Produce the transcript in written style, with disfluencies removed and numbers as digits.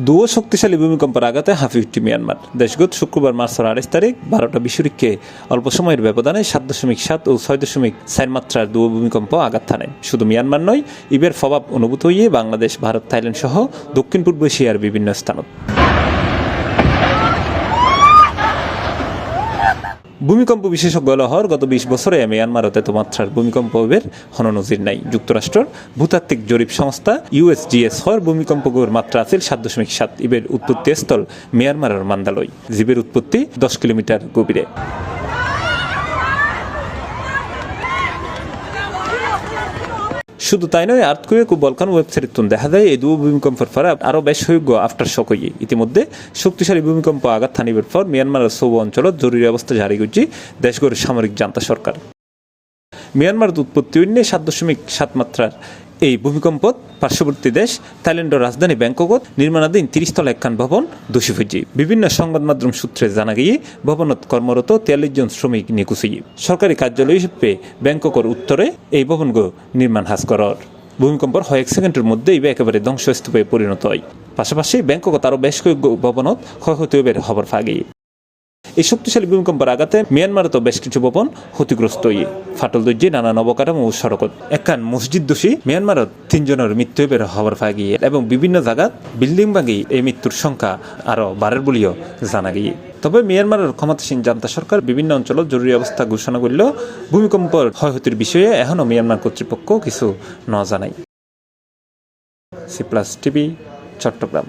দুও শক্তিশালী ভূমিকম্পের আঘাতে হাঁফিয়ে উঠছে মিয়ানমার। দেশগত শুক্রবার মার্চের 28 তারিখ 12টা 20 অল্প সময়ের ব্যবধানে 7.7 ও 6.4 মাত্রার দুও ভূমিকম্প আঘাত হানে। শুধু মিয়ানমার নয়, ইবের প্রভাব অনুভূত হয়ে বাংলাদেশ, ভারত, থাইল্যান্ড সহ দক্ষিণ পূর্ব এশিয়ার বিভিন্ন স্থানত। ভূমিকম্প বিশেষজ্ঞ হওয়ার গত 20 বছরে মিয়ানমারত এত মাত্রার ভূমিকম্পের কোনো নজির নাই। যুক্তরাষ্ট্রের ভূতাত্ত্বিক জরিপ সংস্থা USGS হওয়ার ভূমিকম্পের মাত্রা আছে 7.7। ইবের উৎপত্তি স্থল মিয়ানমারের মান্দালয়, জীবের উৎপত্তি 10 কিলোমিটার গভীরে। শুধু তাই নয়, আর্থকুয়েক ও বলকান ওয়েবসাইট দেখা যায় এই দুই ভূমিকম্পের পরে আরও বেশ হইগ আফটার শক হয়ে। ইতিমধ্যে শক্তিশালী ভূমিকম্প আঘাত হানিবার পর মিয়ানমারের সব অঞ্চলত জরুরি অবস্থা জারি করছে দেশগড় সামরিক জান্তা সরকার। মিয়ানমারের উৎপত্তি অন্য 7.7 মাত্রার এই ভূমিকম্পত পার্শ্ববর্তী দেশ থাইল্যান্ডের রাজধানী ব্যাংককত নির্মাণাধীন 30 তলা একখান ভবন ধসে পড়ছে। বিভিন্ন সংবাদ মাধ্যম সূত্রে জানা গিয়ে ভবনত কর্মরত 43 জন শ্রমিক নিখোঁজ হয়ে। সরকারি কার্যালয় হিসেবে ব্যাংককের উত্তরে এই ভবনগুলো নির্মাণ হাস করার ভূমিকম্পর কয়েক সেকেন্ডের মধ্যে ইবে একেবারে ধ্বংসস্তূপে পরিণত হয়। পাশাপাশি ব্যাংককত আরও বেশ কয়েক ভবনত ক্ষয়ক্ষতি খবর ফাঁকি। এই শক্তিশালী ভূমিকম্পের আঘাতে মিয়ানমারে তো বেশ কিছু ভবন ক্ষতিগ্রস্ত হয়ে ফাটল দর্জি নানা নবকাঠামো ও সড়কত। একখান মসজিদ দোষী মিয়ানমারত 3 জনের মৃত্যু খবর পাওয়া গিয়ে এবং বিভিন্ন জায়গাত বিল্ডিং ভাঙি এই মৃত্যুর সংখ্যা আরও বাড়ের বলেও জানা গিয়ে। তবে মিয়ানমারের ক্ষমতাসীন জান্তা সরকার বিভিন্ন অঞ্চলত জরুরি অবস্থা ঘোষণা করলেও ভূমিকম্পের ক্ষয়ক্ষতির বিষয়ে এখনও মিয়ানমার কর্তৃপক্ষ কিছু ন জানায়। C+ TV, Chittagong.